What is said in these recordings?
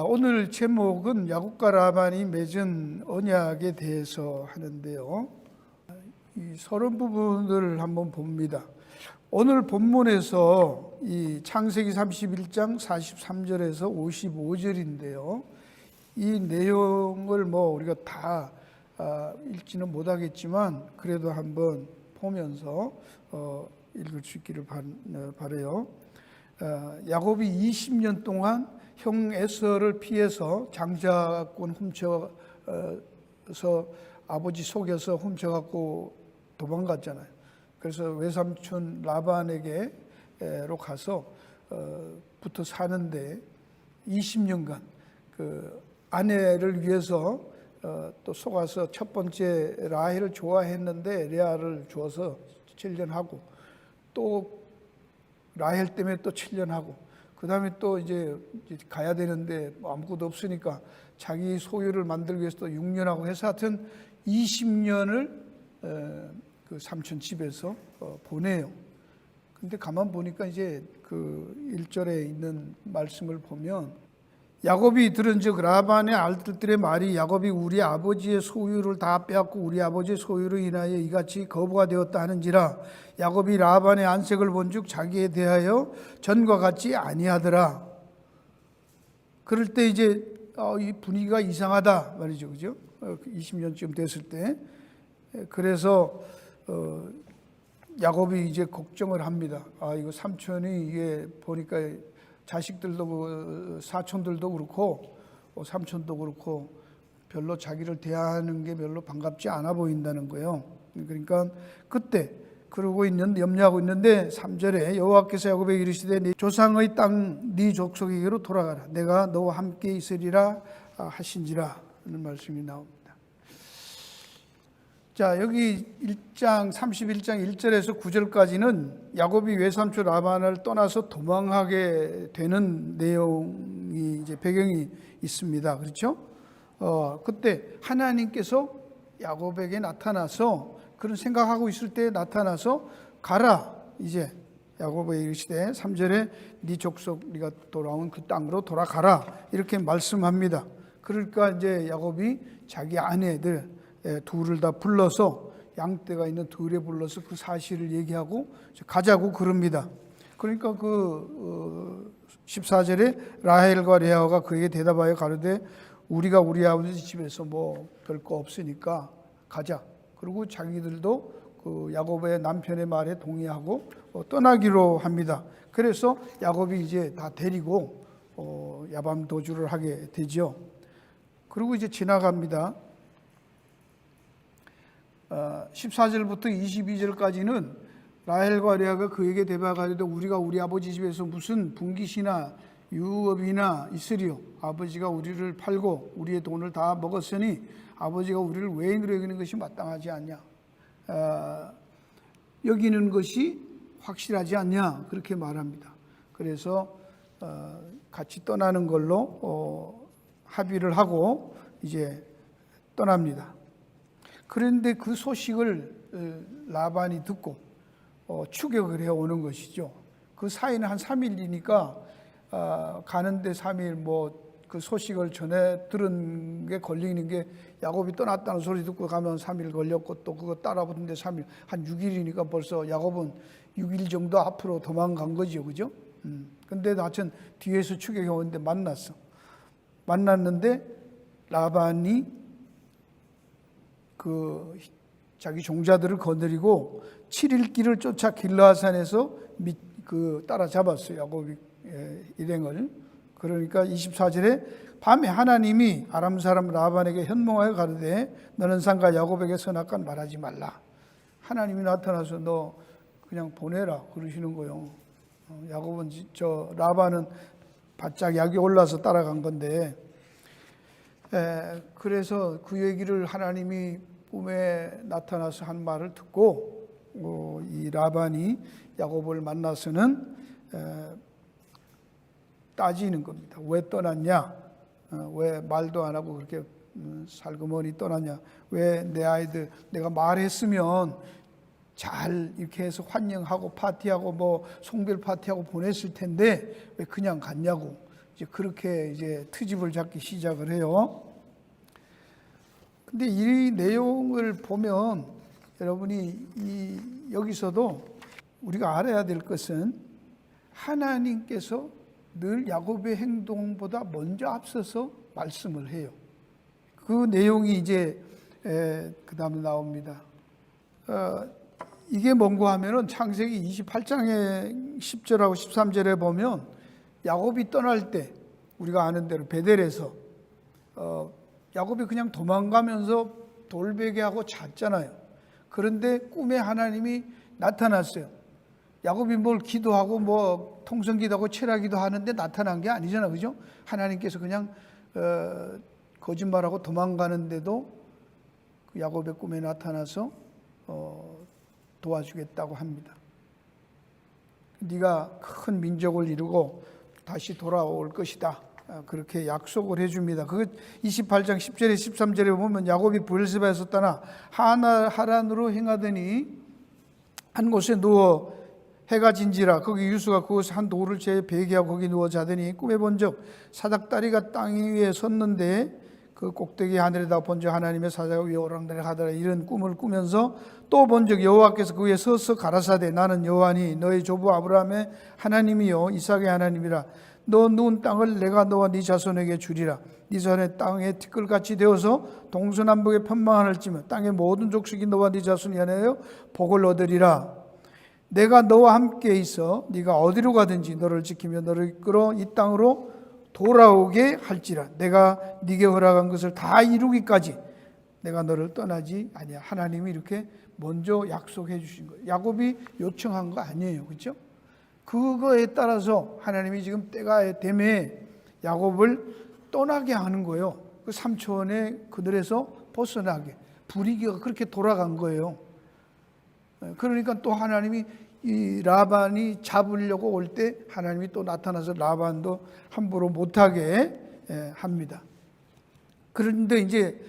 오늘 제목은 야곱과 라반이 맺은 언약에 대해서 하는데요. 이 서론 부분을 한번 봅니다. 오늘 본문에서 이 창세기 31장 43절에서 55절인데요. 이 내용을 우리가 다 읽지는 못하겠지만 그래도 한번 보면서 읽을 수 있기를 바라요. 야곱이 20년 동안 형 에서를 피해서 장자권 훔쳐서 아버지 속여서 훔쳐갖고 도망갔잖아요. 그래서 외삼촌 라반에게로 가서 붙어 사는데 20년간 그 아내를 위해서 또 속아서 첫 번째 라헬을 좋아했는데 레아를 주어서 7년 하고 또 라헬 때문에 또 7년 하고 그 다음에 또 이제 가야 되는데 아무것도 없으니까 자기 소유를 만들기 위해서 또 6년 하고 해서 하여튼 20년을 그 삼촌 집에서 보내요. 근데 가만 보니까 이제 그 1절에 있는 말씀을 보면 야곱이 들은즉 라반의 알뜰들의 말이 야곱이 우리 아버지의 소유를 다 빼앗고 우리 아버지의 소유로 인하여 이같이 거부가 되었다 하는지라 야곱이 라반의 안색을 본즉 자기에 대하여 전과 같지 아니하더라. 그럴 때 이제 이 분위기가 이상하다 말이죠, 그죠? 20년쯤 됐을 때 그래서 야곱이 이제 걱정을 합니다. 이거 삼촌이 이게 보니까 자식들도 사촌들도 그렇고 삼촌도 그렇고 별로 자기를 대하는 게 별로 반갑지 않아 보인다는 거예요. 그러니까 그때 그러고 있는데 염려하고 있는데 3절에 여호와께서 야곱에게 이르시되 네 조상의 땅 네 족속에게로 돌아가라. 내가 너와 함께 있으리라 하신지라 하는 말씀이 나옵니다. 자, 여기 31장 1절에서 9절까지는 야곱이 외삼촌 라반을 떠나서 도망하게 되는 내용이 이제 배경이 있습니다. 그렇죠? 그때 하나님께서 야곱에게 나타나서 그런 생각하고 있을 때 나타나서 가라. 이제 야곱에게 이르시되 3절에 네 족속 네가 돌아온 그 땅으로 돌아가라. 이렇게 말씀합니다. 그러니까 이제 야곱이 자기 아내들 둘을 다 불러서 양떼가 있는 둘에 불러서 그 사실을 얘기하고 가자고 그럽니다. 그러니까 그 14절에 라헬과 레아가 그에게 대답하여 가로되 우리가 우리 아버지 집에서 별거 없으니까 가자. 그리고 자기들도 그 야곱의 남편의 말에 동의하고 떠나기로 합니다. 그래서 야곱이 이제 다 데리고 야밤 도주를 하게 되죠. 그리고 이제 지나갑니다. 14절부터 22절까지는 라헬과 레아가 그에게 대답하되 우리가 우리 아버지 집에서 무슨 분깃이나 유업이나 있으리요. 아버지가 우리를 팔고 우리의 돈을 다 먹었으니 아버지가 우리를 외인으로 여기는 것이 마땅하지 않냐, 여기는 것이 확실하지 않냐, 그렇게 말합니다. 그래서 같이 떠나는 걸로 합의를 하고 이제 떠납니다. 그런데 그 소식을 라반이 듣고 추격을 해오는 것이죠. 그 사이는 한 3일이니까 가는데 3일 그 소식을 전해 들은 게 걸리는 게 야곱이 떠났다는 소리 듣고 가면 3일 걸렸고 또 그거 따라붙는데 3일, 한 6일이니까 벌써 야곱은 6일 정도 앞으로 도망간 거죠, 그죠? 근데 하여튼 뒤에서 추격해 오는데 만났는데 라반이 그 자기 종자들을 거느리고 7일 길을 쫓아 길르앗산에서 따라잡았어요. 야곱이 일행을. 그러니까 24절에 밤에 하나님이 아람 사람 라반에게 현몽하여 가르되 너는 상가 야곱에게 선악간 말하지 말라. 하나님이 나타나서 너 그냥 보내라 그러시는 거예요. 야곱은 라반은 바짝 약이 올라서 따라간 건데 그래서 그 얘기를 하나님이 꿈에 나타나서 한 말을 듣고 이 라반이 야곱을 만나서는 따지는 겁니다. 왜 떠났냐? 왜 말도 안 하고 그렇게 살그머니 떠났냐? 왜 내 아이들 내가 말했으면 잘 이렇게 해서 환영하고 파티하고 뭐 송별 파티하고 보냈을 텐데 왜 그냥 갔냐고 이제 그렇게 이제 트집을 잡기 시작을 해요. 근데 이 내용을 보면 여러분이 여기서도 우리가 알아야 될 것은 하나님께서 늘 야곱의 행동보다 먼저 앞서서 말씀을 해요. 그 내용이 이제 그 다음에 나옵니다. 이게 뭔가 하면은 창세기 28장의 10절하고 13절에 보면 야곱이 떠날 때 우리가 아는 대로 베델에서 야곱이 그냥 도망가면서 돌베개하고 잤잖아요. 그런데 꿈에 하나님이 나타났어요. 야곱이 뭘 기도하고 뭐 통성기도하고 철야기도 하는데 나타난 게 아니잖아, 그죠? 하나님께서 그냥 거짓말하고 도망가는데도 그 야곱의 꿈에 나타나서 도와주겠다고 합니다. 네가 큰 민족을 이루고 다시 돌아올 것이다. 그렇게 약속을 해줍니다. 그 28장 10절에 13절에 보면 야곱이 브엘세바에서 떠나 하란으로 행하더니 한 곳에 누워 해가 진지라 거기 유수가 그곳에 한 돌을 채 베개하고 거기 누워 자더니 꿈에 본적 사닥다리가 땅 위에 섰는데 그 꼭대기 하늘에다 본적 하나님의 사자가 위에 오락내락 하더라. 이런 꿈을 꾸면서 또 본적 여호와께서 그 위에 서서 가라사대 나는 여호와니 너의 조부 아브라함의 하나님이요 이삭의 하나님이라. 너 누운 땅을 내가 너와 네 자손에게 주리라. 네 자손의 땅에 티끌같이 되어서 동서남북에 편망하늘지며 땅의 모든 족속이 너와 네 자손이 하나여 복을 얻으리라. 내가 너와 함께 있어 네가 어디로 가든지 너를 지키며 너를 이끌어 이 땅으로 돌아오게 할지라. 내가 네게 허락한 것을 다 이루기까지 내가 너를 떠나지 아니야. 하나님이 이렇게 먼저 약속해 주신 거예요. 야곱이 요청한 거 아니에요, 그렇죠? 그거에 따라서 하나님이 지금 때가 되매 야곱을 떠나게 하는 거예요. 그 삼촌의 그늘에서 벗어나게. 불이기가 그렇게 돌아간 거예요. 그러니까 또 하나님이 이 라반이 잡으려고 올 때 하나님이 또 나타나서 라반도 함부로 못하게 합니다. 그런데 이제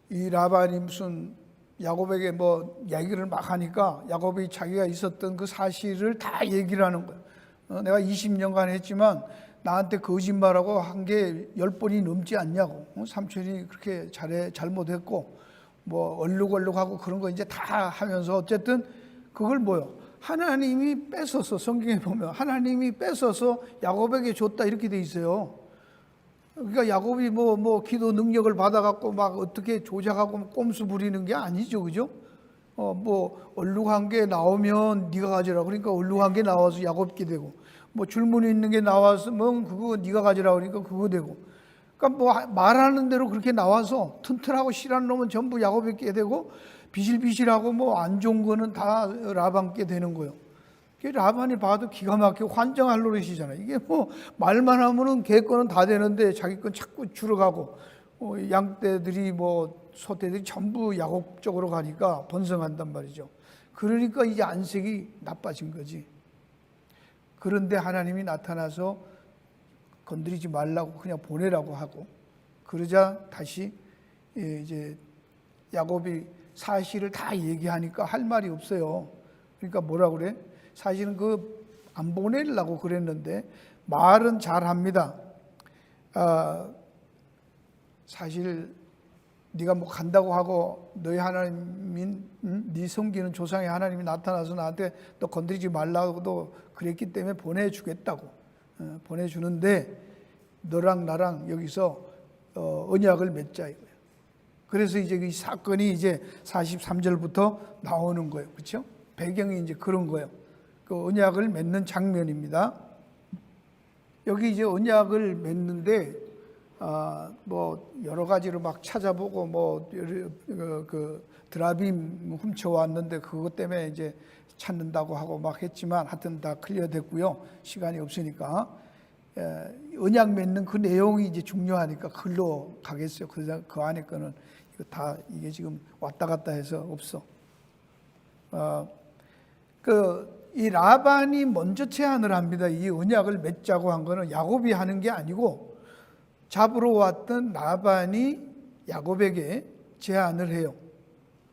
이 라반이 무슨 야곱에게 뭐 얘기를 막 하니까 야곱이 자기가 있었던 그 사실을 다 얘기를 하는 거예요. 내가 20년간 했지만 나한테 거짓말하고 한 게 10번이 넘지 않냐고. 삼촌이 그렇게 잘못했고 뭐 얼룩얼룩하고 그런 거 이제 다 하면서 어쨌든 그걸 뭐요? 하나님이 뺏어서 성경에 보면 하나님이 뺏어서 야곱에게 줬다 이렇게 돼 있어요. 그러니까 야곱이 뭐 기도 능력을 받아갖고 막 어떻게 조작하고 꼼수 부리는 게 아니죠, 그죠? 뭐 얼룩한 게 나오면 네가 가지라 그러니까 얼룩한 게 나와서 야곱게 되고 뭐 줄무늬 있는 게 나왔으면 그거 네가 가지라 그러니까 그거 되고. 그러니까 뭐 말하는 대로 그렇게 나와서 튼튼하고 실한 놈은 전부 야곱에게 되고 비실비실하고 뭐 안 좋은 거는 다 라반께 되는 거예요. 라반이 봐도 기가 막히고 환장할 노릇이잖아요. 이게 뭐 말만 하면은 걔 거는 다 되는데 자기 건 자꾸 줄어가고 양떼들이 뭐 소떼들이 전부 야곱 쪽으로 가니까 번성한단 말이죠. 그러니까 이제 안색이 나빠진 거지. 그런데 하나님이 나타나서 건드리지 말라고 그냥 보내라고 하고 그러자 다시 이제 야곱이 사실을 다 얘기하니까 할 말이 없어요. 그러니까 뭐라 그래? 사실은 안 보내려고 그랬는데 말은 잘합니다. 사실 네가 뭐 간다고 하고 너희 하나님인 네 섬기는 조상의 하나님이 나타나서 나한테 너 건드리지 말라고도 그랬기 때문에 보내주겠다고 보내주는데 너랑 나랑 여기서 언약을 맺자 이거예요. 그래서 이제 이 사건이 이제 43절부터 나오는 거예요, 그렇죠? 배경이 이제 그런 거예요. 그 언약을 맺는 장면입니다. 여기 이제 언약을 맺는데 뭐 여러 가지로 막 찾아보고 뭐 그 드라빔 훔쳐왔는데 그것 때문에 이제 찾는다고 하고 막 했지만 하여튼 다 클리어됐고요. 시간이 없으니까 언약 맺는 그 내용이 이제 중요하니까 글로 가겠어요. 그 안에 거는 이거 다 이게 지금 왔다 갔다 해서 없어. 이 라반이 먼저 제안을 합니다. 이 언약을 맺자고 한 거는 야곱이 하는 게 아니고 잡으러 왔던 라반이 야곱에게 제안을 해요.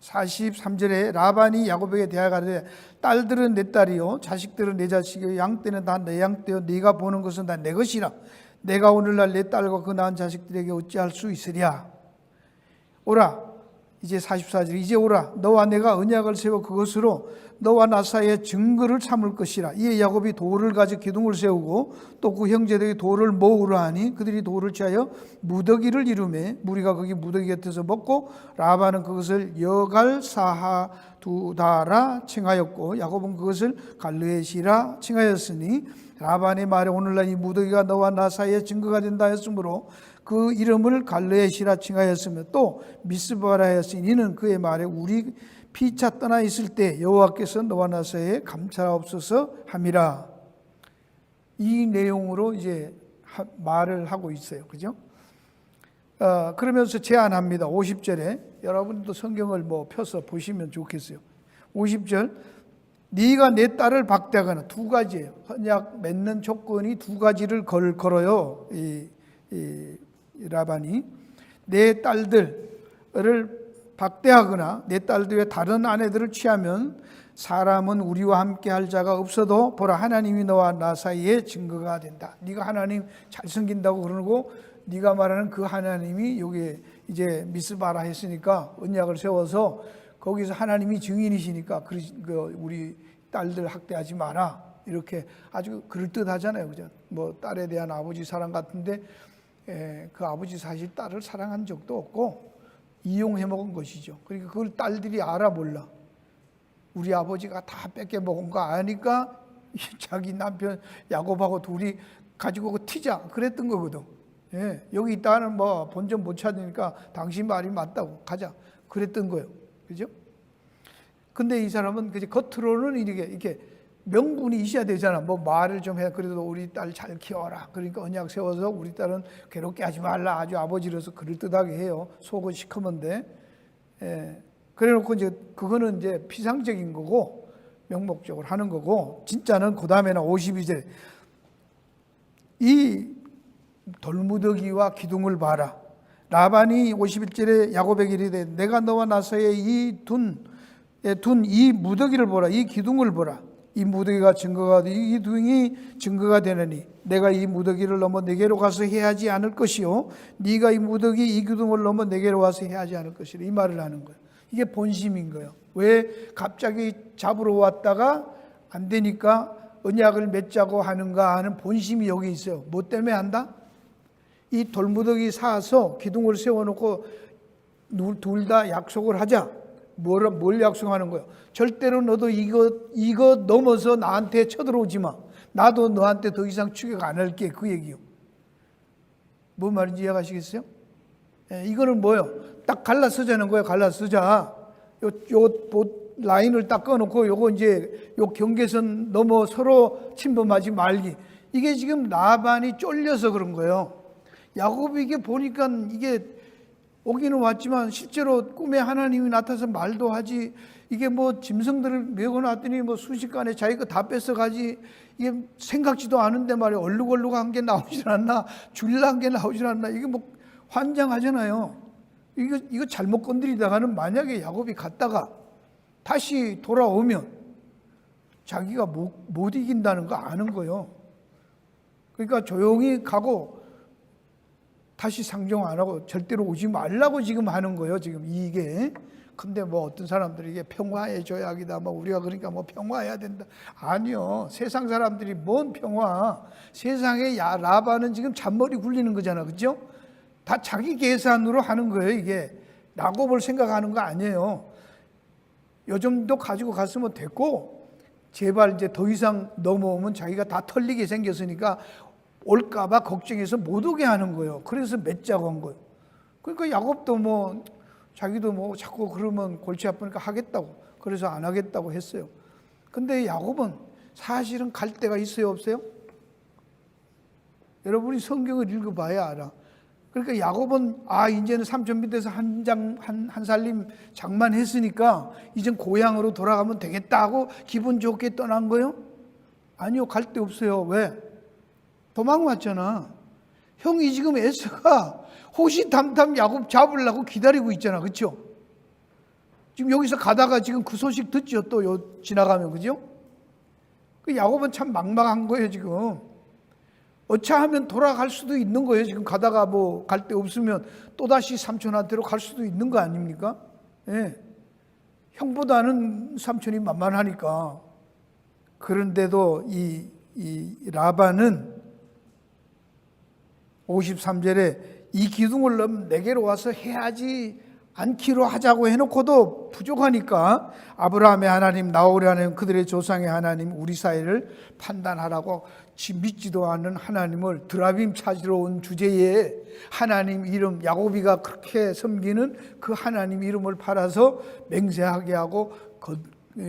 43절에 라반이 야곱에게 대하가되 딸들은 내 딸이요 자식들은 내 자식이요 양떼는 다 내 양떼요 네가 보는 것은 다 내 것이라. 내가 오늘날 내 딸과 그 낳은 자식들에게 어찌할 수 있으랴. 오라. 이제 44절 이제 오라. 너와 내가 언약을 세워 그것으로 너와 나 사이에 증거를 삼을 것이라. 이에 야곱이 돌을 가져 기둥을 세우고 또 그 형제들이 돌을 모으라 하니 그들이 돌을 취하여 무더기를 이루매 무리가 거기 무더기 곁에서 먹고 라반은 그것을 여갈사하두다라 칭하였고 야곱은 그것을 갈르에시라 칭하였으니 라반의 말에 오늘날 이 무더기가 너와 나 사이에 증거가 된다 했으므로 그 이름을 갈르에시라 칭하였으며 또 미스바라 하였으니 이는 그의 말에 우리 피차 떠나 있을 때 여호와께서 너와 나 사이에 감찰하옵소서 함이라. 이 내용으로 이제 말을 하고 있어요. 그죠? 그러면서 제안합니다. 50절에 여러분도 성경을 펴서 보시면 좋겠어요. 50절 네가 내 딸을 박대하거나 두 가지예요. 언약 맺는 조건이 두 가지를 걸어요. 이 라반이 내 딸들을 박대하거나 내 딸들의 다른 아내들을 취하면 사람은 우리와 함께 할 자가 없어도 보라 하나님이 너와 나 사이에 증거가 된다. 네가 하나님 잘 섬긴다고 그러고 네가 말하는 그 하나님이 여기에 이제 미스바라 했으니까 언약을 세워서 거기서 하나님이 증인이시니까 우리 딸들 학대하지 마라. 이렇게 아주 그럴듯하잖아요. 그죠? 딸에 대한 아버지 사랑 같은데 그 아버지 사실 딸을 사랑한 적도 없고 이용해 먹은 것이죠. 그러니까 그걸 딸들이 알아 몰라. 우리 아버지가 다 뺏겨 먹은 거 아니까 자기 남편 야곱하고 둘이 가지고 튀자 그랬던 거거든. 여기 있다는 본전 못 찾으니까 당신 말이 맞다고 가자 그랬던 거예요. 그죠? 근데 이 사람은 겉으로는 이렇게 명분이 있어야 되잖아. 말을 좀 해. 그래도 우리 딸 잘 키워라. 그러니까 언약 세워서 우리 딸은 괴롭게 하지 말라. 아주 아버지로서 그럴듯하게 해요. 속은 시커먼데. 그래 놓고 그거는 이제 피상적인 거고, 명목적으로 하는 거고, 진짜는 그 다음에는 52절. 이 돌무더기와 기둥을 봐라. 라반이 51절에 야곱에게 이르되 내가 너와 나 사이에 둔 이 무더기를 보라. 이 기둥을 보라. 이 무더기가 증거가 이 기둥이 증거가 되느니 내가 이 무더기를 넘어 내게로 가서 해하지 않을 것이요 네가 이 무더기 이 기둥을 넘어 내게로 와서 해하지 않을 것이라. 이 말을 하는 거예요. 이게 본심인 거예요. 왜 갑자기 잡으러 왔다가 안 되니까 언약을 맺자고 하는가 하는 본심이 여기 있어요. 뭐 때문에 한다? 이 돌무더기 사서 기둥을 세워놓고 둘 다 약속을 하자. 뭘 약속하는 거예요? 절대로 너도 이거 넘어서 나한테 쳐들어오지 마. 나도 너한테 더 이상 추격 안 할게. 그 얘기요. 뭔 말인지 이해가시겠어요? 이거는 뭐예요? 딱 갈라서자는 거예요. 갈라서자. 요 라인을 딱 꺼놓고 요거 이제 요 경계선 넘어 서로 침범하지 말기. 이게 지금 라반이 쫄려서 그런 거예요. 야곱이 이게 보니까 이게 오기는 왔지만 실제로 꿈에 하나님이 나타나서 말도 하지. 이게 짐승들을 메고 놨더니 순식간에 자기가 다 뺏어가지. 이게 생각지도 않은데 말이야. 얼룩얼룩한 게 나오질 않나. 줄란 게 나오질 않나. 이게 환장하잖아요. 이거 잘못 건드리다가는 만약에 야곱이 갔다가 다시 돌아오면 자기가 못 이긴다는 거 아는 거예요. 그러니까 조용히 가고 다시 상종 안 하고 절대로 오지 말라고 지금 하는 거예요. 지금 이게. 근데 어떤 사람들이 이게 평화의 조약이다. 우리가 그러니까 평화해야 된다. 아니요. 세상 사람들이 뭔 평화. 세상에 라반은 지금 잔머리 굴리는 거잖아. 그죠? 다 자기 계산으로 하는 거예요. 이게. 야곱을 생각하는 거 아니에요. 요 정도 가지고 갔으면 됐고 제발 이제 더 이상 넘어오면 자기가 다 털리게 생겼으니까 올까봐 걱정해서 못 오게 하는 거예요. 그래서 맺자고 한 거예요. 그러니까 야곱도 자기도 자꾸 그러면 골치 아프니까 하겠다고. 그래서 안 하겠다고 했어요. 근데 야곱은 사실은 갈 데가 있어요, 없어요? 여러분이 성경을 읽어봐야 알아. 그러니까 야곱은 이제는 삼천 밑에서 한 살림 장만했으니까 이젠 고향으로 돌아가면 되겠다 하고 기분 좋게 떠난 거예요? 아니요, 갈 데 없어요. 왜? 도망왔잖아. 형이 지금 에서가 호시탐탐 야곱 잡으려고 기다리고 있잖아. 그렇죠? 지금 여기서 가다가 지금 그 소식 듣죠. 또 지나가면, 그죠? 그 야곱은 참 막막한 거예요, 지금. 어차하면 돌아갈 수도 있는 거예요. 지금 가다가 뭐 갈 데 없으면 또다시 삼촌한테로 갈 수도 있는 거 아닙니까? 예. 형보다는 삼촌이 만만하니까. 그런데도 이 라반은 53절에 이 기둥을 내게로 와서 해야지 않기로 하자고 해놓고도 부족하니까 아브라함의 하나님, 나홀의 하나님, 그들의 조상의 하나님, 우리 사이를 판단하라고 믿지도 않는 하나님을 드라빔 찾으러 온 주제에 하나님 이름, 야곱이가 그렇게 섬기는 그 하나님 이름을 팔아서 맹세하게 하고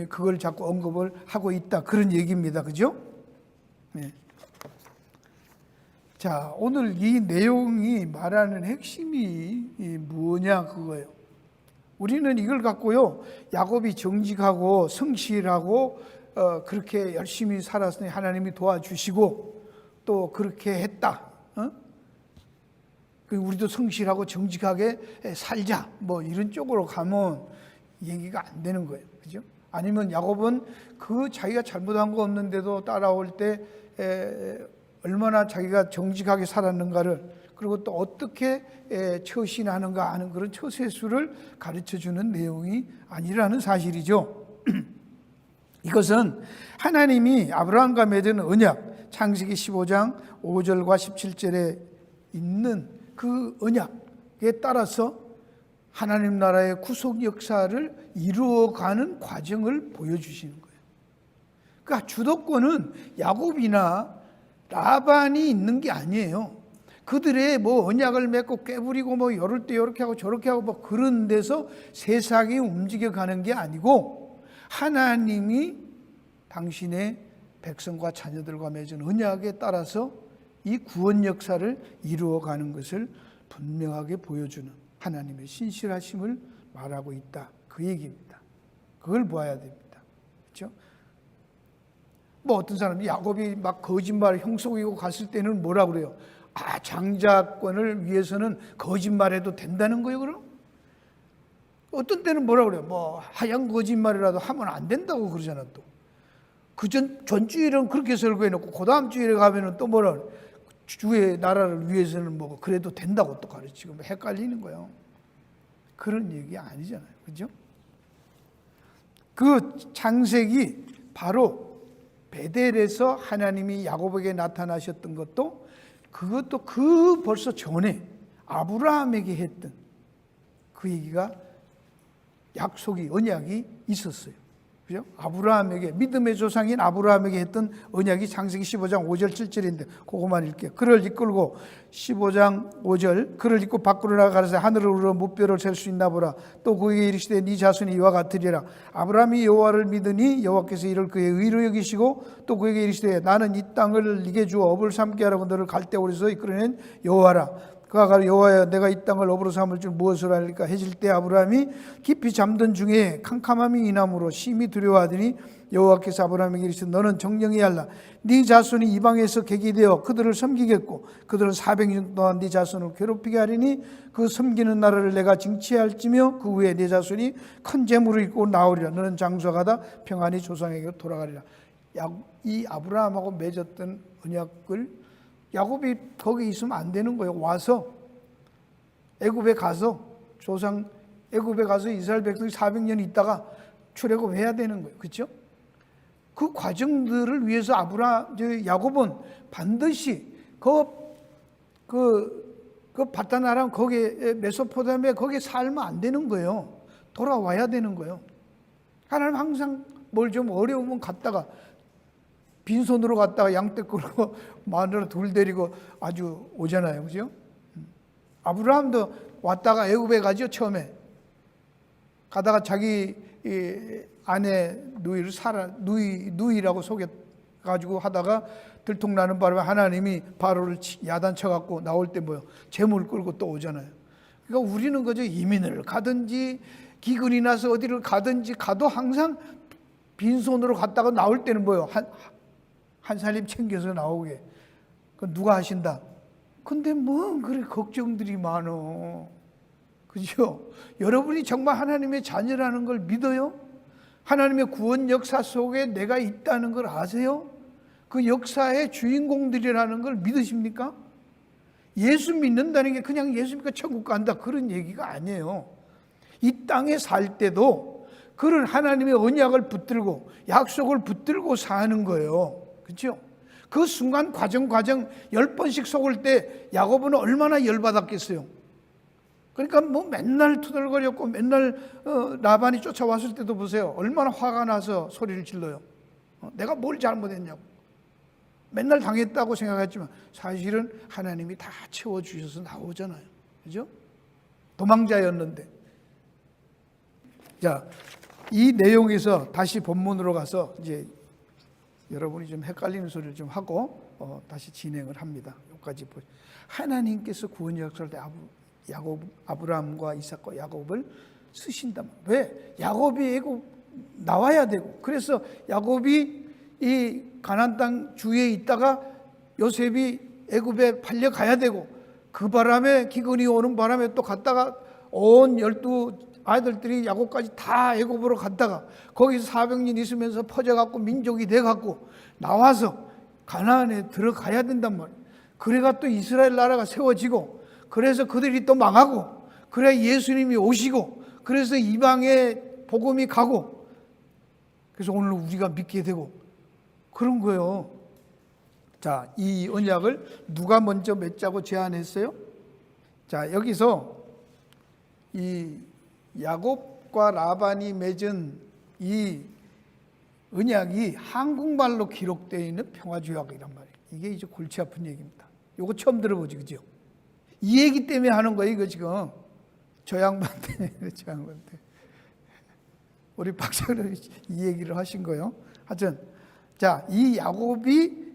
그걸 자꾸 언급을 하고 있다, 그런 얘기입니다. 그죠? 네. 자, 오늘 이 내용이 말하는 핵심이 뭐냐 그거예요. 우리는 이걸 갖고요, 야곱이 정직하고 성실하고 그렇게 열심히 살았으니 하나님이 도와주시고 또 그렇게 했다. 우리도 성실하고 정직하게 살자. 뭐 이런 쪽으로 가면 얘기가 안 되는 거예요. 그죠? 아니면 야곱은 그 자기가 잘못한 거 없는데도 따라올 때 얼마나 자기가 정직하게 살았는가를, 그리고 또 어떻게 처신하는가 하는 그런 처세술을 가르쳐주는 내용이 아니라는 사실이죠. 이것은 하나님이 아브라함과 맺은 언약, 창세기 15장 5절과 17절에 있는 그 언약에 따라서 하나님 나라의 구속 역사를 이루어가는 과정을 보여주시는 거예요. 그러니까 주도권은 야곱이나 라반이 있는 게 아니에요. 그들의 뭐 언약을 맺고 깨부리고 뭐 이럴 때 이렇게 하고 저렇게 하고 뭐 그런 데서 세상이 움직여가는 게 아니고 하나님이 당신의 백성과 자녀들과 맺은 언약에 따라서 이 구원 역사를 이루어가는 것을 분명하게 보여주는 하나님의 신실하심을 말하고 있다, 그 얘기입니다. 그걸 보아야 됩니다. 그렇죠? 뭐 어떤 사람이 야곱이 막 거짓말 형속이고 갔을 때는 뭐라 그래요? 장자권을 위해서는 거짓말해도 된다는 거예요, 그럼? 어떤 때는 뭐라 그래요? 뭐 하얀 거짓말이라도 하면 안 된다고 그러잖아. 또 그 전주일은 그렇게 설교해놓고 그 다음 주일에 가면은 또 뭐라 그래요? 주의 나라를 위해서는 뭐 그래도 된다고 또 가르치고 헷갈리는 거예요. 그런 얘기 아니잖아요, 그죠? 그 창세기 바로 베델에서 하나님이 야곱에게 나타나셨던 것도 그것도 그 벌써 전에 아브라함에게 했던 그 얘기가 약속이, 언약이 있었어요. 그죠? 아브라함에게, 믿음의 조상인 아브라함에게 했던 언약이 창세기 15장 5절 7절인데 그것만 읽게요. 그를 이끌고 15장 5절, 그를 이끌고 밖으로 나가서 하늘을 우러 무뼈를 셀 수 있나 보라. 또 그에게 이르시되 네 자손이 이와 같으리라. 아브라함이 여호와를 믿으니 여호와께서 이를 그의 의로 여기시고 또 그에게 이르시되 나는 이 땅을 네게 주어 업을 삼게 하라고 너를 갈대오리에서 이끌어낸 여호와라. 그가 가로 여호와여 내가 이 땅을 업으로 삼을 줄 무엇을 알리까 해질 때 아브라함이 깊이 잠든 중에 캄캄함이 인함으로 심히 두려워하더니 여호와께서 아브라함에게 이르시되 너는 정령히 할라. 네 자손이 이방에서 객이 되어 그들을 섬기겠고 그들은 400년 동안 네 자손을 괴롭히게 하리니 그 섬기는 나라를 내가 징치할지며 그 후에 네 자손이 큰 재물을 입고 나오리라. 너는 장수하다 평안히 조상에게 돌아가리라. 이 아브라함하고 맺었던 언약을 야곱이 거기 있으면 안 되는 거예요. 와서 애굽에 가서 조상 애굽에 가서 이스라엘 백성이 400년 있다가 출애굽해야 되는 거예요. 그렇죠? 그 과정들을 위해서 야곱은 반드시 그 바타나랑 거기에 메소포타미아 거기에 살면 안 되는 거예요. 돌아와야 되는 거예요. 하나님 항상 뭘 좀 어려우면 갔다가 빈손으로 갔다가 양떼 끌고 마누라 둘 데리고 아주 오잖아요. 그죠? 아브라함도 왔다가 애굽에 가죠. 처음에 가다가 자기 아내 누이라고 속여가지고 하다가 들통나는 바람에 하나님이 바로를 야단쳐갖고 나올 때 뭐요? 재물 끌고 또 오잖아요. 그러니까 우리는 그저 이민을 가든지 기근이 나서 어디를 가든지 가도 항상 빈손으로 갔다가 나올 때는 뭐요? 한 살림 챙겨서 나오게. 그 누가 하신다? 근데 뭐 그래 걱정들이 많어. 그죠? 여러분이 정말 하나님의 자녀라는 걸 믿어요? 하나님의 구원 역사 속에 내가 있다는 걸 아세요? 그 역사의 주인공들이라는 걸 믿으십니까? 예수 믿는다는 게 그냥 예수 믿고 천국 간다 그런 얘기가 아니에요. 이 땅에 살 때도 그런 하나님의 언약을 붙들고 약속을 붙들고 사는 거예요. 그렇죠? 그 순간 과정 10번씩 속을 때 야고보는 얼마나 열받았겠어요. 그러니까 뭐 맨날 투덜거렸고 맨날 라반이 쫓아왔을 때도 보세요. 얼마나 화가 나서 소리를 질러요. 내가 뭘 잘못했냐고. 맨날 당했다고 생각했지만 사실은 하나님이 다 채워주셔서 나오잖아요. 그죠? 도망자였는데. 자, 이 내용에서 다시 본문으로 가서 이제 여러분이 좀 헷갈리는 소리를 좀 하고 다시 진행을 합니다. 여기까지 보세요. 하나님께서 구원 역사를 때 아브라함과 이삭과 야곱을 쓰신다. 왜? 야곱이 애굽 나와야 되고, 그래서 야곱이 이 가나안 땅 주위에 있다가 요셉이 애굽에 팔려 가야 되고, 그 바람에 기근이 오는 바람에 또 갔다가 온 12 아이들들이 야곱까지 다 애굽으로 갔다가 거기서 400년 있으면서 퍼져갖고 민족이 돼갖고 나와서 가나안에 들어가야 된단 말이에요. 그래가 또 이스라엘 나라가 세워지고, 그래서 그들이 또 망하고, 그래 예수님이 오시고, 그래서 이방에 복음이 가고, 그래서 오늘 우리가 믿게 되고 그런 거예요. 자, 이 언약을 누가 먼저 맺자고 제안했어요? 자, 여기서 이 야곱과 라반이 맺은 이 언약이 한국말로 기록되어 있는 평화조약이란 말이에요. 이게 이제 골치 아픈 얘기입니다. 이거 처음 들어보지, 그죠? 이 얘기 때문에 하는 거예요, 이거 지금. 저 양반 때문에, 저 양반 때문에. 우리 박사는 이 얘기를 하신 거예요. 하여튼, 자, 이 야곱이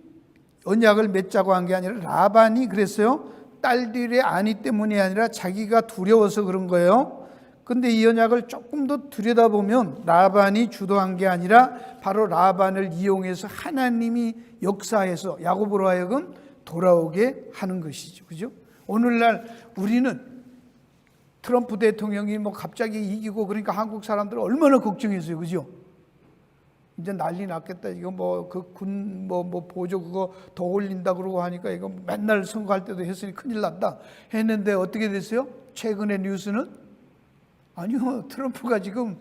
언약을 맺자고 한 게 아니라 라반이 그랬어요. 딸들의 안위 때문이 아니라 자기가 두려워서 그런 거예요. 근데 이 언약을 조금 더 들여다보면 라반이 주도한 게 아니라 바로 라반을 이용해서 하나님이 역사해서 야곱으로 하여금 돌아오게 하는 것이죠. 그죠? 오늘날 우리는 트럼프 대통령이 뭐 갑자기 이기고 그러니까 한국 사람들 얼마나 걱정했어요. 그죠? 이제 난리 났겠다. 이거 뭐 그 군 뭐 보조 그거 더 올린다 그러고 하니까 이거 맨날 선거할 때도 했으니 큰일 났다 했는데 어떻게 됐어요? 최근의 뉴스는 아니요. 트럼프가 지금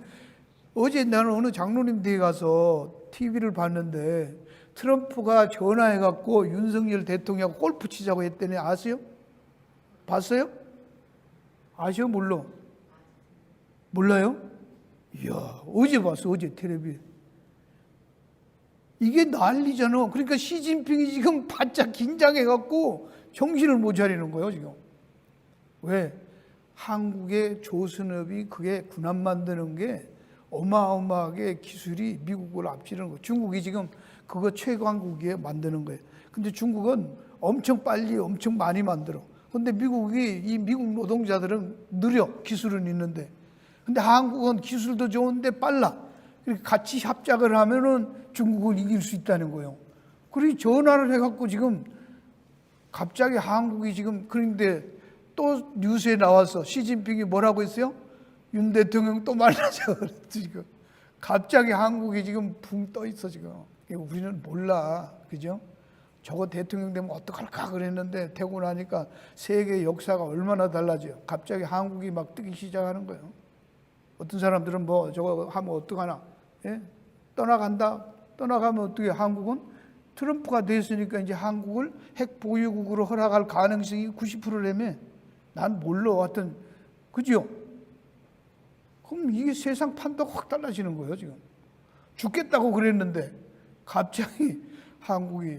어제 나는 어느 장로님 댁에 가서 TV를 봤는데 트럼프가 전화해갖고 윤석열 대통령하고 골프 치자고 했더니 아세요? 봤어요? 아시오? 몰라요? 이야, 어제 봤어. 어제 텔레비에. 이게 난리잖아. 그러니까 시진핑이 지금 바짝 긴장해갖고 정신을 못 차리는 거예요, 지금. 왜? 한국의 조선업이 그게 군함 만드는 게 어마어마하게 기술이 미국을 앞지르는 거예요. 중국이 지금 그거 최강국이에요, 만드는 거예요. 근데 중국은 엄청 빨리 엄청 많이 만들어. 근데 이 미국 노동자들은 느려, 기술은 있는데. 근데 한국은 기술도 좋은데 빨라. 그렇게 같이 협작을 하면은 중국을 이길 수 있다는 거예요. 그리고 전화를 해갖고 지금 갑자기 한국이 지금 그런데 또 뉴스에 나와서 시진핑이 뭐라고 했어요? 윤 대통령 또 만나자 그랬지 지금. 갑자기 한국이 지금 붕 떠 있어 지금. 우리는 몰라, 그죠? 저거 대통령 되면 어떡할까 그랬는데 되고 나니까 세계 역사가 얼마나 달라져요. 갑자기 한국이 막 뜨기 시작하는 거예요. 어떤 사람들은 뭐 저거 하면 어떡하나, 예? 떠나가면 어떻게 한국은 트럼프가 됐으니까 이제 한국을 핵 보유국으로 허락할 가능성이 90%라며. 난 몰라. 하여튼 그죠? 그럼 이게 세상 판도가 확 달라지는 거예요 지금. 죽겠다고 그랬는데 갑자기 한국이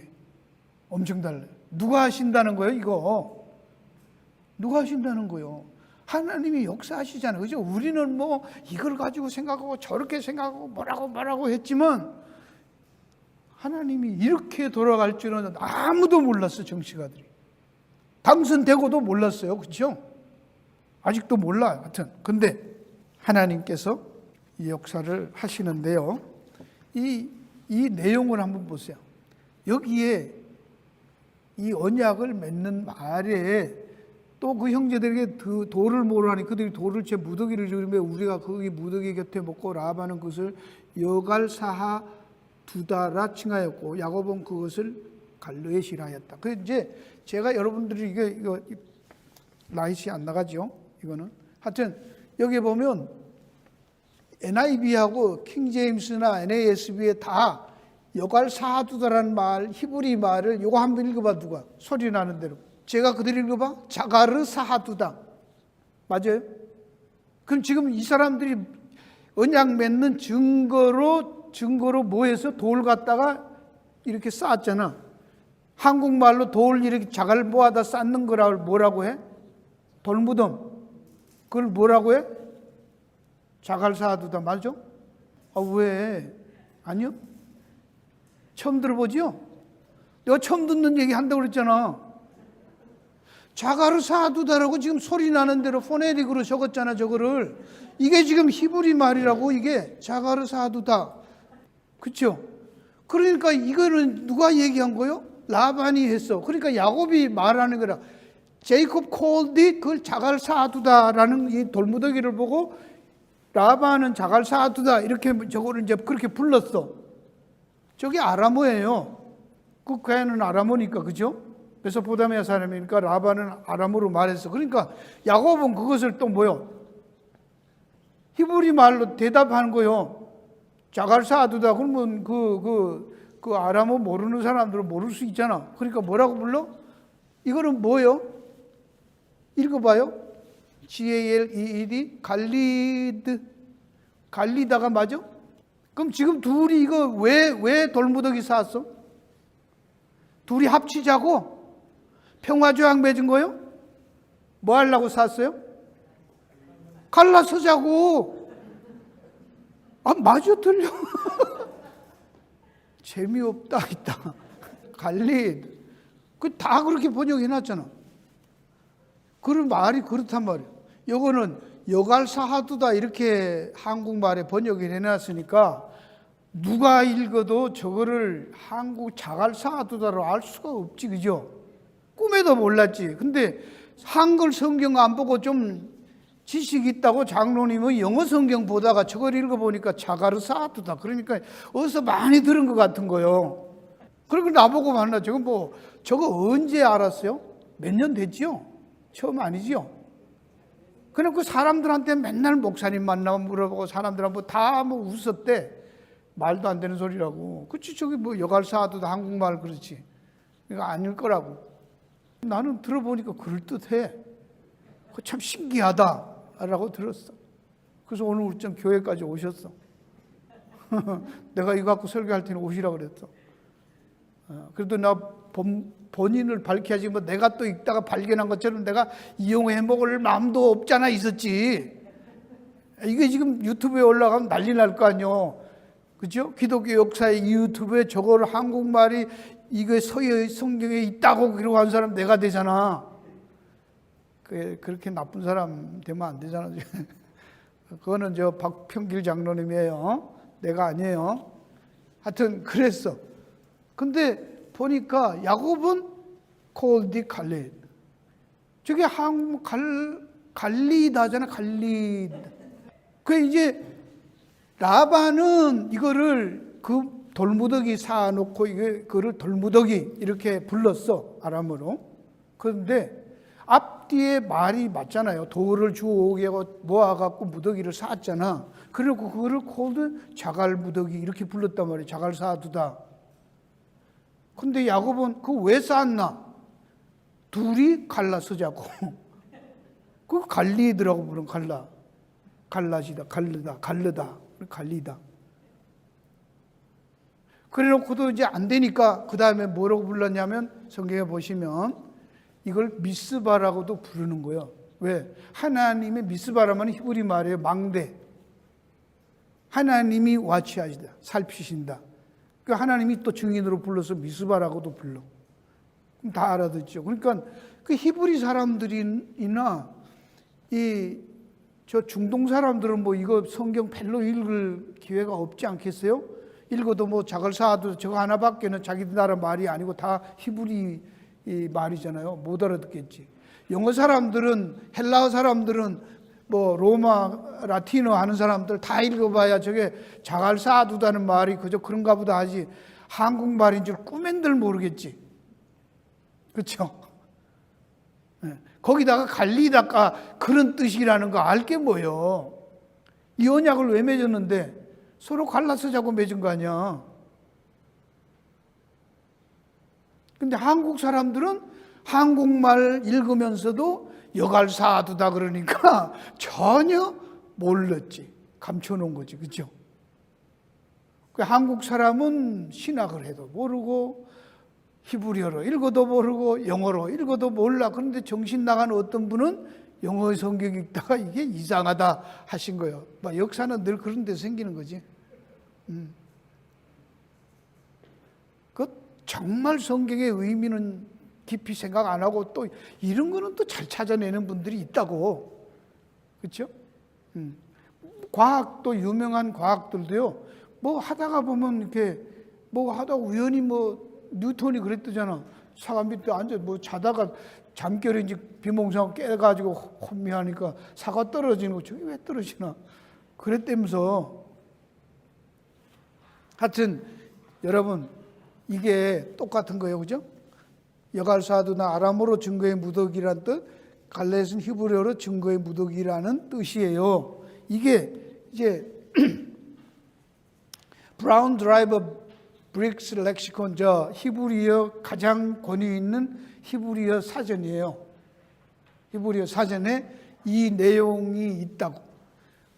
엄청 달라요. 누가 하신다는 거예요 이거? 누가 하신다는 거예요? 하나님이 역사하시잖아요. 그죠? 우리는 뭐 이걸 가지고 생각하고 저렇게 생각하고 뭐라고 했지만 하나님이 이렇게 돌아갈 줄은 아무도 몰랐어. 정치가들이. 당선되고도 몰랐어요. 그렇죠? 아직도 몰라요. 하여튼 근데 하나님께서 이 역사를 하시는데요. 이 내용을 한번 보세요. 여기에 이 언약을 맺는 말에 또 그 형제들에게 그 돌을 모으라니 그들이 돌을 채 무더기를 주르며 우리가 거기 무더기 곁에 먹고 라반은 그것을 여갈사하 두다라 칭하였고 야곱은 그것을 갈르에시라 하였다. 그 이제 제가 여러분들이 이거 라이시 안 나가죠? 이거는 하여튼 여기 보면 NIV하고 킹제임스나 NASB에 다 여갈사하두다라는 말, 히브리 말을 요거 한번 읽어봐 누가 소리 나는 대로. 제가 그대로 읽어봐. 자가르사하두다. 맞아요? 그럼 지금 이 사람들이 언약 맺는 증거로 뭐 해서 돌 갖다가 이렇게 쌓았잖아. 한국말로 돌 이렇게 자갈 모아다 쌓는 거라고 뭐라고 해? 돌무덤. 그걸 뭐라고 해? 자갈사하두다. 맞아? 아, 왜? 아니요? 처음 들어보지요? 내가 처음 듣는 얘기 한다고 그랬잖아. 자가르사하두다라고 지금 소리 나는 대로 포네틱으로 적었잖아, 저거를. 이게 지금 히브리 말이라고, 이게 자가르사하두다. 그렇죠? 그러니까 이거는 누가 얘기한 거요? 라반이 했어. 그러니까 야곱이 말하는 거라. 제이콥 called it, 그걸 자갈사하두다라는 이 돌무더기를 보고 라반은 자갈사하두다 이렇게 저거를 이제 그렇게 불렀어. 저게 아람어예요. 그 걔는 아람어니까, 그죠? 메소포타미아 사람이니까 라반은 아람어로 말했어. 그러니까 야곱은 그것을 또 뭐요? 히브리 말로 대답하는 거요. 자갈사하두다. 그러면 그 아람어 모르는 사람들은 모를 수 있잖아. 그러니까 뭐라고 불러? 이거는 뭐요? 읽어봐요. GALEED 갈리다가 맞아? 그럼 지금 둘이 이거 왜 돌무더기 쌓았어? 둘이 합치자고? 평화조약 맺은 거요? 뭐 하려고 샀어요? 갈라서자고. 아, 맞아, 틀려. 재미없다, 있다. 갈리. 다 그렇게 번역해놨잖아. 그런 말이 그렇단 말이에요. 요거는 여갈사하두다 이렇게 한국말에 번역을 해놨으니까 누가 읽어도 저거를 한국 자갈사하두다로 알 수가 없지, 그죠? 꿈에도 몰랐지. 근데 한글 성경 안 보고 좀 지식 있다고 장로님은 영어 성경 보다가 저걸 읽어보니까 자가르사하두다. 그러니까 어디서 많이 들은 것 같은 거요. 그리고 나보고 만나 저거 언제 알았어요? 몇 년 됐지요? 처음 아니지요? 그럼 그 사람들한테 맨날 목사님 만나면 물어보고 사람들한테 다 웃었대. 말도 안 되는 소리라고. 그치, 저기 여갈사하두다 한국말 그렇지. 이거 아닐 거라고. 나는 들어보니까 그럴듯해. 참 신기하다라고 들었어. 그래서 오늘 우리 좀 교회까지 오셨어. 내가 이거 갖고 설교할 테니 오시라고 그랬어. 그래도 나 본인을 밝혀야지 뭐 내가 또 읽다가 발견한 것처럼 내가 이용해 먹을 마음도 없잖아 있었지. 이게 지금 유튜브에 올라가면 난리 날 거 아니요. 그죠? 기독교 역사의 유튜브에 저걸 한국말이 이거 서예 성경에 있다고 그러고 한 사람 내가 되잖아. 그렇게 나쁜 사람 되면 안 되잖아. 그거는 저 박평길 장로님이에요. 내가 아니에요. 하여튼 그랬어. 근데 보니까 야곱은 콜디 갈리. 저게 한국 갈리다잖아. 갈리. 그 이제 라반은 이거를 그 돌무더기 쌓아놓고 그를 돌무더기 이렇게 불렀어, 아람어로. 그런데 앞뒤에 말이 맞잖아요. 돌을 주오게 모아갖고 무더기를 쌓았잖아. 그리고 그거를 콜드 자갈무더기 이렇게 불렀단 말이에요. 자갈사하두다. 근데 야곱은 그거 왜 쌓았나? 둘이 갈라서자고. 그 갈리더라고 부른 갈라지다, 갈리다. 그래 놓고도 이제 안 되니까 그 다음에 뭐라고 불렀냐면 성경에 보시면 이걸 미스바라고도 부르는 거예요. 왜? 하나님의 미스바라면 히브리 말이에요. 망대. 하나님이 와치하시다. 살피신다. 그 하나님이 또 증인으로 불러서 미스바라고도 불러. 그럼 다 알아듣죠. 그러니까 그 히브리 사람들이나 저 중동 사람들은 뭐 이거 성경 별로 읽을 기회가 없지 않겠어요? 읽어도 뭐 자갈사하두 저거 하나밖에는 자기 나라 말이 아니고 다 히브리 말이잖아요. 못 알아듣겠지. 영어 사람들은, 헬라어 사람들은, 뭐 로마 라틴어 하는 사람들 다 읽어봐야 저게 자갈 쌓아두다는 말이 그저 그런가 보다 하지, 한국말인 줄 꿈엔들 모르겠지. 그렇죠? 거기다가 갈리다가 그런 뜻이라는 거 알게 뭐요. 이 언약을 왜 맺었는데? 서로 갈라서 자고 맺은 거 아니야. 근데 한국 사람들은 한국말 읽으면서도 여갈 쌓아두다 그러니까 전혀 몰랐지. 감춰놓은 거지. 그렇죠? 한국 사람은 신학을 해도 모르고 히브리어로 읽어도 모르고 영어로 읽어도 몰라. 그런데 정신 나간 어떤 분은 영어 성경 읽다가 이게 이상하다 하신 거예요. 역사는 늘 그런 데 생기는 거지. 그 정말 성경의 의미는 깊이 생각 안 하고 또 이런 거는 또 잘 찾아내는 분들이 있다고. 그렇죠? 과학도 유명한 과학들도요. 뭐 하다가 보면 이렇게 뭐 하다가 우연히 뭐 뉴턴이 그랬더잖아. 사과 밑에 앉아 뭐 자다가 잠결인지 비몽사몽 깨가지고 혼미하니까 사과 떨어지는 거. 저게 왜 떨어지나? 그랬다면서. 하여튼 여러분 이게 똑같은 거예요. 그죠? 여갈사두나 아람어로 증거의 무더기란 뜻, 갈레스는 히브리어로 증거의 무더기라는 뜻이에요. 이게 이제 브라운 드라이버 브릭스 렉시콘, 저 히브리어 가장 권위 있는 히브리어 사전이에요. 히브리어 사전에 이 내용이 있다고.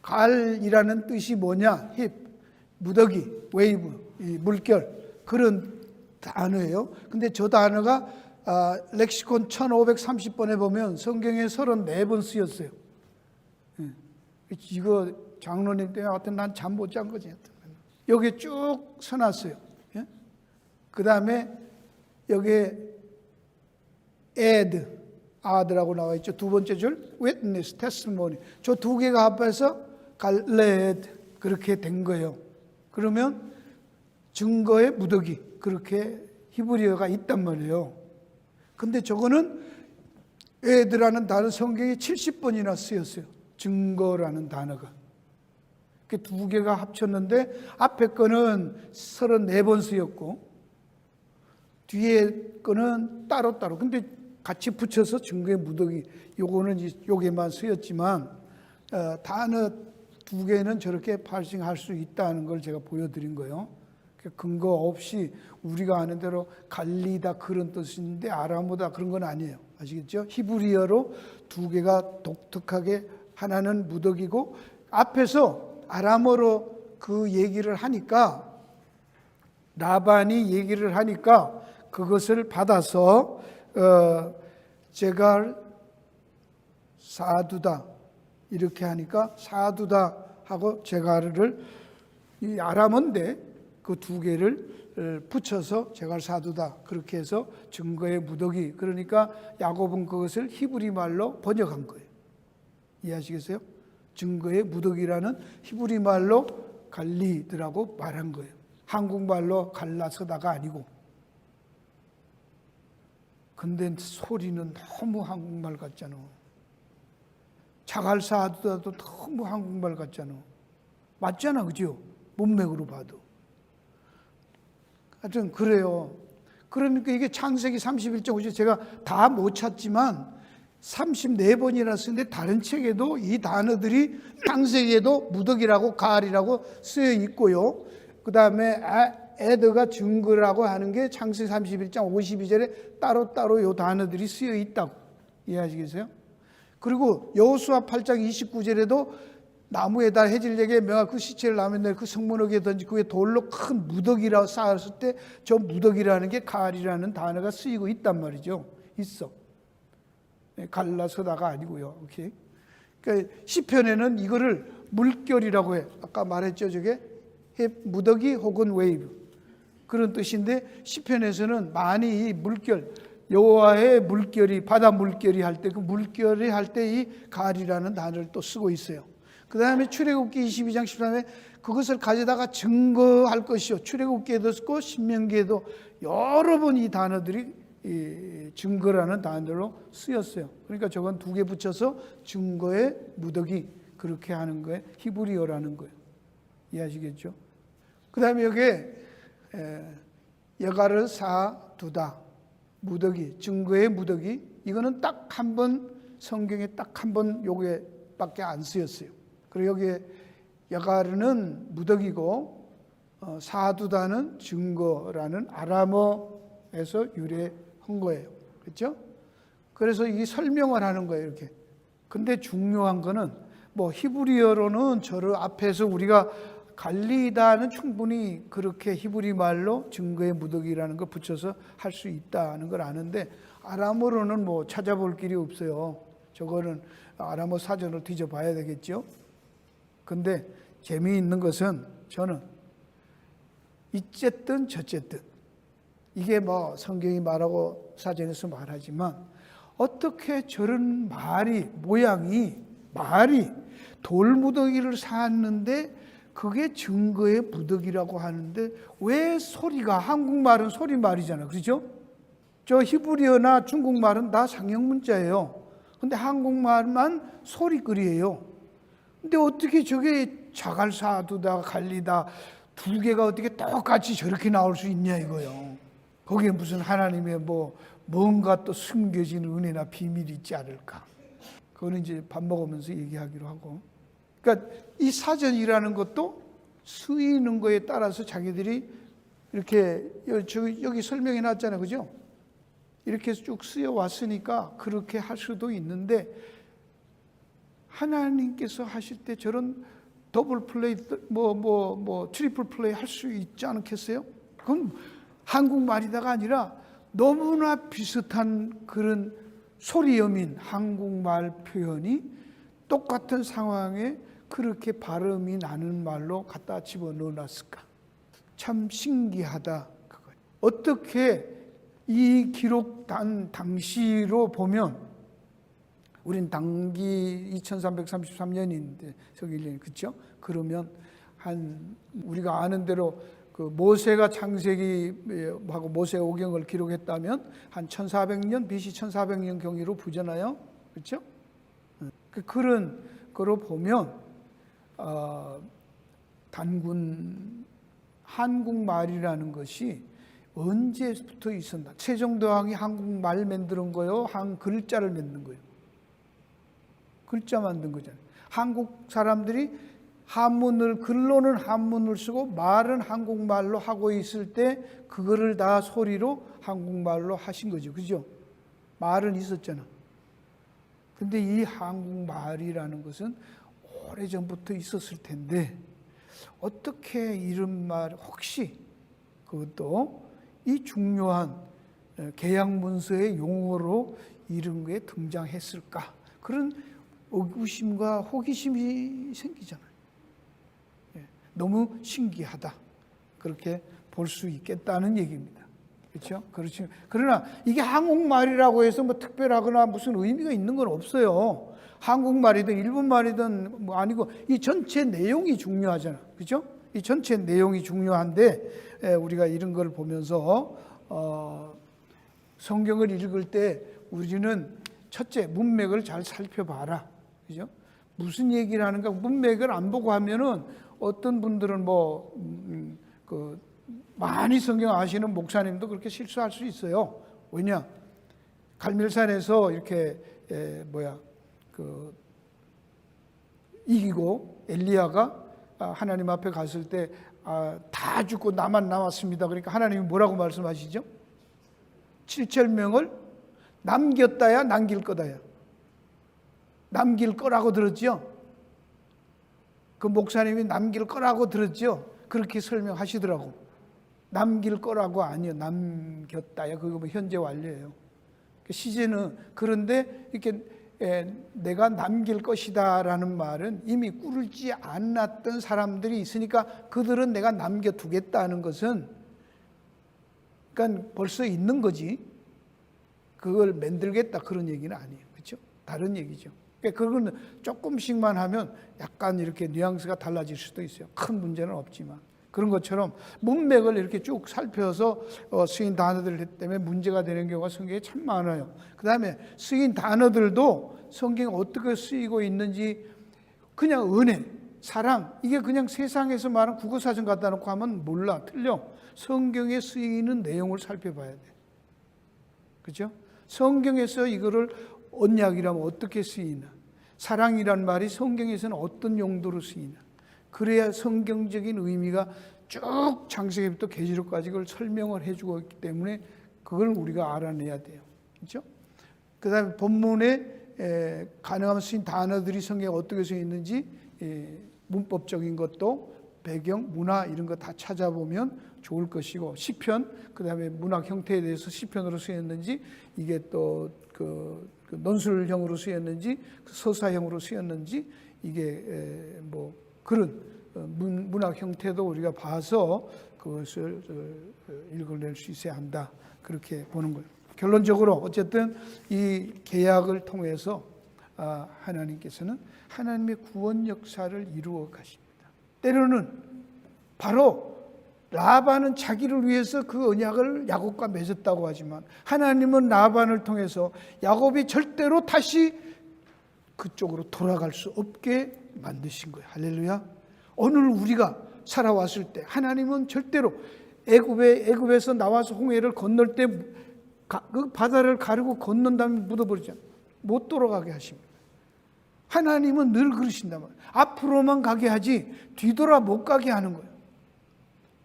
갈이라는 뜻이 뭐냐? 힙, 무더기, 웨이브, 이 물결, 그런 단어예요. 근데 저 단어가 렉시콘 1530번에 보면 성경에 34번 쓰였어요. 이거 장로님 때문에 하여튼 난 잠 못 잔 거지. 여기 쭉 써놨어요. 그 다음에 여기에 add, add라고 나와 있죠. 두 번째 줄 witness, testimony. 저 두 개가 합해서 갈레드 그렇게 된 거예요. 그러면 증거의 무더기, 그렇게 히브리어가 있단 말이에요. 근데 저거는 add라는 단어 성경에 70번이나 쓰였어요. 증거라는 단어가. 그 두 개가 합쳤는데 앞에 거는 34번 쓰였고 뒤에 거는 따로따로. 근데 같이 붙여서 증거의 무더기, 요거는 요게만 쓰였지만 단어 두 개는 저렇게 발생할 수 있다는 걸 제가 보여드린 거예요. 근거 없이 우리가 아는 대로 갈리다 그런 뜻인데 아람어다 그런 건 아니에요. 아시겠죠? 히브리어로 두 개가 독특하게, 하나는 무더기고, 앞에서 아람어로 그 얘기를 하니까, 라반이 얘기를 하니까 그것을 받아서 제갈 사두다 이렇게 하니까 사두다 하고 제갈을, 이 아람어인데 그 두 개를 붙여서 제갈 사두다 그렇게 해서 증거의 무더기, 그러니까 야곱은 그것을 히브리 말로 번역한 거예요. 이해하시겠어요? 증거의 무더기라는 히브리 말로 갈리드라고 말한 거예요. 한국말로 갈라서다가 아니고. 근데 소리는 너무 한국말 같잖아. 자갈사두다도 너무 한국말 같잖아. 맞잖아, 그죠? 문맥으로 봐도. 하여튼 그래요. 그러니까 이게 창세기 31장 제가 다 못 찾지만 34번이나 쓰는데 다른 책에도 이 단어들이 창세기에도 무더기라고 갈이라고 쓰여 있고요. 그 다음에 에드가 증거라고 하는 게 창세기 31장 52절에 따로따로 이 단어들이 쓰여 있다고. 이해하시겠어요? 그리고 여호수아 8장 29절에도 나무에다 해질녘에 명하 그 시체를 나무에 그 성문에게 던지 그에 돌로 큰 무더기라고 쌓았을 때 저 무더기라는 게 갈이라는 단어가 쓰이고 있단 말이죠. 있어. 갈라서다가 아니고요. 오케이. 그러니까 시편에는 이거를 물결이라고 해. 아까 말했죠, 저게 무더기 혹은 웨이브 그런 뜻인데 시편에서는 많이 이 물결, 여호와의 물결이 바다 물결이 할 때 그 물결이 할 때 이 갈이라는 단어를 또 쓰고 있어요. 그 다음에 출애굽기 22장 13절에 그것을 가져다가 증거할 것이요. 출애굽기에도 쓰고 신명기에도 여러 번 이 단어들이 이 증거라는 단어로 쓰였어요. 그러니까 저건 두 개 붙여서 증거의 무더기 그렇게 하는 거에 히브리어라는 거예요. 이해하시겠죠? 그 다음에 여기에 여가를 쌓아두다 무더기 증거의 무더기 이거는 딱 한 번 성경에 딱 한 번 요게밖에 안 쓰였어요. 그리고 여기에 여가르는 무더기고 쌓아두다는 증거라는 아람어에서 유래한 거예요. 그렇죠? 그래서 이 설명을 하는 거예요. 이렇게. 근데 중요한 거는 뭐 히브리어로는 저를 앞에서 우리가 갈리다는 충분히 그렇게 히브리 말로 증거의 무더기라는 걸 붙여서 할 수 있다는 걸 아는데 아람어로는 뭐 찾아볼 길이 없어요. 저거는 아람어 사전을 뒤져봐야 되겠죠. 근데 재미있는 것은 저는 이쨌든 저쨌든 이게 뭐 성경이 말하고 사전에서 말하지만 어떻게 저런 말이 돌무더기를 쌓았는데 그게 증거의 무더기라고 하는데 왜 소리가 한국말은 소리말이잖아요. 그렇죠? 저 히브리어나 중국말은 다 상형문자예요. 근데 한국말만 소리글이에요. 근데 어떻게 저게 자갈 쌓아두다 갈리다 두 개가 어떻게 똑같이 저렇게 나올 수 있냐 이거요. 거기에 무슨 하나님의 뭔가 또 숨겨진 은혜나 비밀이 있지 않을까. 그거는 이제 밥 먹으면서 얘기하기로 하고. 그러니까 이 사전이라는 것도 쓰이는 거에 따라서 자기들이 이렇게 여기 설명해 놨잖아요. 그죠? 이렇게 쭉 쓰여 왔으니까 그렇게 할 수도 있는데 하나님께서 하실 때 저런 더블 플레이 트리플 플레이 할 수 있지 않겠어요? 그건 한국말이다가 아니라 너무나 비슷한 그런 소리여민 한국말 표현이 똑같은 상황에 그렇게 발음이 나는 말로 갖다 집어넣어 놨을까? 참 신기하다. 그거. 어떻게 이 기록 당시로 보면 우린 당기 2333년인데 저기 1년이 그렇죠? 그러면 우리가 아는 대로 그 모세가 창세기하고 모세 오경을 기록했다면 한 1400년 BC 1400년 경위로 보잖아요. 그렇죠? 그런 거로 보면 단군 한국말이라는 것이 언제부터 있었나? 세종대왕이 한국말 만드는 거요? 한 글자를 만든 거예요. 글자 만든 거잖아요. 한국 사람들이 글로는 한문을 쓰고 말은 한국말로 하고 있을 때 그거를 다 소리로 한국말로 하신 거죠. 그죠? 말은 있었잖아. 근데 이 한국말이라는 것은 오래전부터 있었을 텐데 어떻게 이런 말 혹시 그것도 이 중요한 계약문서의 용어로 이런 게 등장했을까? 그런 의구심과 호기심이 생기잖아요. 너무 신기하다. 그렇게 볼 수 있겠다는 얘기입니다. 그렇죠? 그렇죠. 그러나 이게 한국말이라고 해서 특별하거나 무슨 의미가 있는 건 없어요. 한국말이든 일본말이든 아니고 이 전체 내용이 중요하잖아. 그렇죠? 이 전체 내용이 중요한데 우리가 이런 걸 보면서 성경을 읽을 때 우리는 첫째 문맥을 잘 살펴봐라. 그죠? 무슨 얘기를 하는가 문맥을 안 보고 하면은 어떤 분들은 많이 성경 아시는 목사님도 그렇게 실수할 수 있어요. 왜냐? 갈멜산에서 이렇게 이기고 엘리야가 하나님 앞에 갔을 때 다 죽고 나만 남았습니다. 그러니까 하나님이 뭐라고 말씀하시죠? 7,000명을 남겼다야 남길 거다야. 남길 거라고 들었죠? 그 목사님이 남길 거라고 들었죠? 그렇게 설명하시더라고. 남길 거라고 아니요. 남겼다야. 그거 현재 완료예요. 시제는 그런데 이렇게 내가 남길 것이다라는 말은 이미 꿀지 않았던 사람들이 있으니까 그들은 내가 남겨두겠다는 것은 그러니까 벌써 있는 거지. 그걸 만들겠다 그런 얘기는 아니에요. 그렇죠? 다른 얘기죠. 그러니까 그거는 조금씩만 하면 약간 이렇게 뉘앙스가 달라질 수도 있어요. 큰 문제는 없지만. 그런 것처럼 문맥을 이렇게 쭉 살펴서 쓰인 단어들 때문에 문제가 되는 경우가 성경에 참 많아요. 그 다음에 쓰인 단어들도 성경에 어떻게 쓰이고 있는지 그냥 은혜, 사랑, 이게 그냥 세상에서 말하는 국어사전 갖다 놓고 하면 몰라, 틀려. 성경에 쓰이는 내용을 살펴봐야 돼. 그죠? 성경에서 이거를 언약이라면 어떻게 쓰이나, 사랑이란 말이 성경에서는 어떤 용도로 쓰이나, 그래야 성경적인 의미가 쭉 창세기부터 계시록까지 그걸 설명을 해주고 있기 때문에 그걸 우리가 알아내야 돼요. 그렇죠? 그 다음에 본문에 가능하면 쓰인 단어들이 성경에 어떻게 쓰여 있는지 문법적인 것도 배경, 문화 이런 거 다 찾아보면 좋을 것이고, 시편, 그 다음에 문학 형태에 대해서 시편으로 쓰였는지, 이게 또 그 논술형으로 쓰였는지, 서사형으로 쓰였는지, 이게 뭐 그런 문학 형태도 우리가 봐서 그것을 읽어낼 수 있어야 한다. 그렇게 보는 거예요. 결론적으로 어쨌든 이 계약을 통해서 하나님께서는 하나님의 구원 역사를 이루어 가십니다. 때로는 바로 라반은 자기를 위해서 그 언약을 야곱과 맺었다고 하지만 하나님은 라반을 통해서 야곱이 절대로 다시 그쪽으로 돌아갈 수 없게 만드신 거예요. 할렐루야. 오늘 우리가 살아왔을 때 하나님은 절대로 애굽에서 나와서 홍해를 건널 때 그 바다를 가르고 건넌 다음에 묻어버리잖아요. 못 돌아가게 하십니다. 하나님은 늘 그러신단 말이에요. 앞으로만 가게 하지 뒤돌아 못 가게 하는 거예요.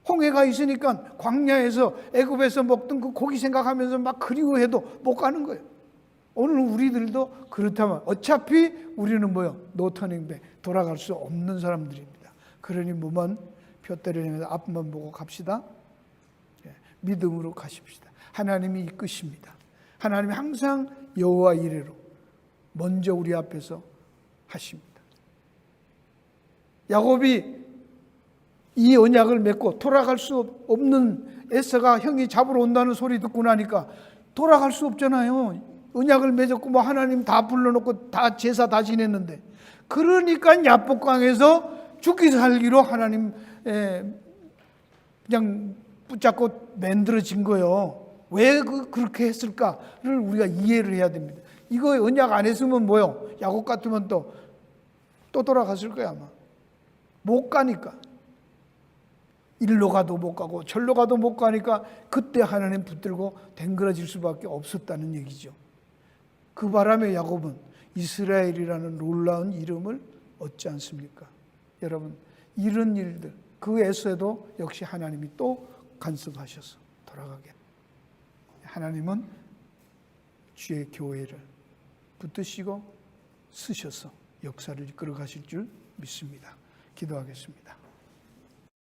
홍해가 있으니까 광야에서 애굽에서 먹던 그 고기 생각하면서 막 그리워해도 못 가는 거예요. 오늘 우리들도 그렇다면 어차피 우리는 뭐요? 노터닝백, 돌아갈 수 없는 사람들입니다. 그러니 몸은 푯대를 향해서 앞만 보고 갑시다. 믿음으로 가십시다. 하나님이 이끄십니다. 하나님이 항상 여호와 이레로 먼저 우리 앞에서 하십니다. 야곱이 이 언약을 맺고 돌아갈 수 없는 에서가 형이 잡으러 온다는 소리 듣고 나니까 돌아갈 수 없잖아요. 언약을 맺었고 뭐 하나님 다 불러놓고 다 제사 다 지냈는데, 그러니까 야복강에서 죽기 살기로 하나님 그냥 붙잡고 만들어진 거예요. 왜 그렇게 했을까를 우리가 이해를 해야 됩니다. 이거 언약 안 했으면 뭐요? 야곱 같으면 또 돌아갔을 거야 아마. 못 가니까. 일로 가도 못 가고 절로 가도 못 가니까 그때 하나님 붙들고 댕그러질 수밖에 없었다는 얘기죠. 그 바람에 야곱은 이스라엘이라는 놀라운 이름을 얻지 않습니까? 여러분, 이런 일들 그 에서도 역시 하나님이 또 간섭하셔서 돌아가게. 하나님은 주의 교회를 붙드시고 쓰셔서 역사를 이끌어 가실 줄 믿습니다. 기도하겠습니다.